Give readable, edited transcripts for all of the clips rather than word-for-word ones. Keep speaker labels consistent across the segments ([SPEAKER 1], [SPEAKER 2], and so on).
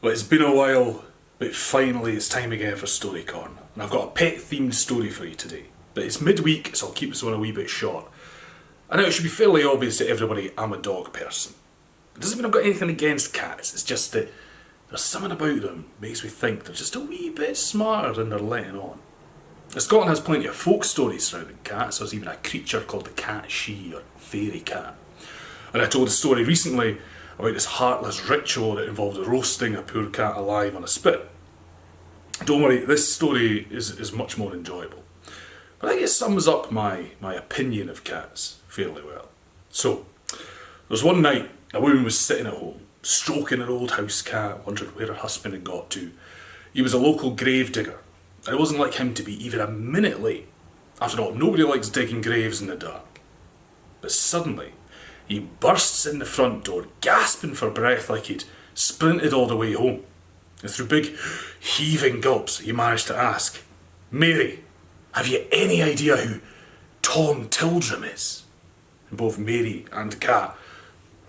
[SPEAKER 1] Well, it's been a while, but finally it's time again for StoryCon. And I've got a pet themed story for you today. But it's midweek, so I'll keep this one a wee bit short. I know it should be fairly obvious to everybody I'm a dog person. It doesn't mean I've got anything against cats, it's just that there's something about them that makes me think they're just a wee bit smarter than they're letting on. Scotland has plenty of folk stories surrounding cats. There's even a creature called the cat she, or fairy cat. And I told a story recently about this heartless ritual that involved roasting a poor cat alive on a spit. Don't worry, this story is much more enjoyable. But I think it sums up my opinion of cats fairly well. So, there was one night, a woman was sitting at home, stroking her old house cat, wondering where her husband had got to. He was a local grave digger, and it wasn't like him to be even a minute late. After all, nobody likes digging graves in the dark. But suddenly, he bursts in the front door, gasping for breath like he'd sprinted all the way home. And through big, heaving gulps, he managed to ask, "Mary, have you any idea who Tom Tildrum is?" And both Mary and the cat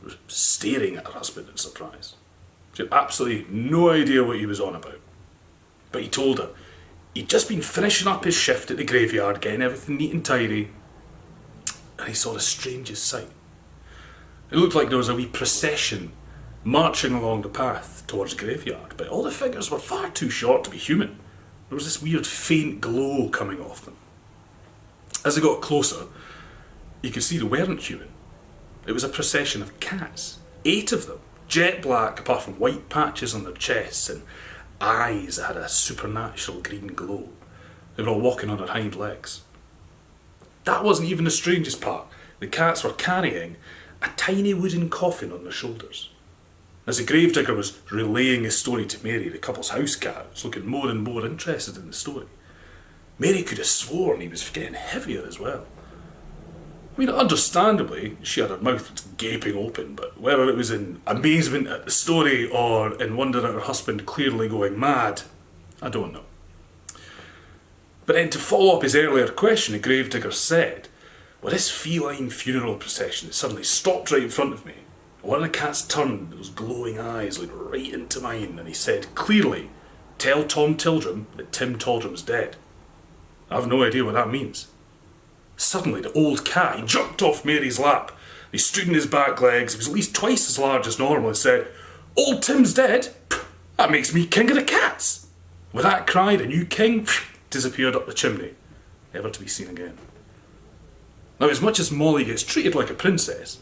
[SPEAKER 1] were staring at her husband in surprise. She had absolutely no idea what he was on about. But he told her he'd just been finishing up his shift at the graveyard, getting everything neat and tidy, and he saw the strangest sight. It looked like there was a wee procession marching along the path towards the graveyard, but all the figures were far too short to be human. There was this weird faint glow coming off them. As they got closer, you could see they weren't human. It was a procession of cats, 8 of them, jet black apart from white patches on their chests and eyes that had a supernatural green glow. They were all walking on their hind legs. That wasn't even the strangest part. The cats were carrying a tiny wooden coffin on their shoulders. As the gravedigger was relaying his story to Mary, the couple's house cat was looking more and more interested in the story. Mary could have sworn he was getting heavier as well. I mean, understandably, she had her mouth gaping open, but whether it was in amazement at the story or in wonder at her husband clearly going mad, I don't know. But then to follow up his earlier question, the gravedigger said, "Well, this feline funeral procession suddenly stopped right in front of me. One of the cats turned, those glowing eyes looked right into mine, and he said, 'Clearly, tell Tom Tildrum that Tim Tildrum's dead.' I have no idea what that means." Suddenly, the old cat, he jumped off Mary's lap. He stood on his back legs, he was at least twice as large as normal, and said, "Old Tim's dead? That makes me king of the cats." With that cry, the new king disappeared up the chimney, never to be seen again. Now, as much as Molly gets treated like a princess,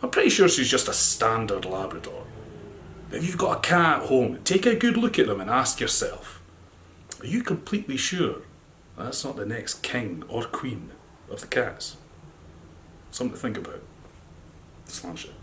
[SPEAKER 1] I'm pretty sure she's just a standard Labrador. But if you've got a cat at home, take a good look at them and ask yourself, are you completely sure that's not the next king or queen of the cats? Something to think about. Slash it.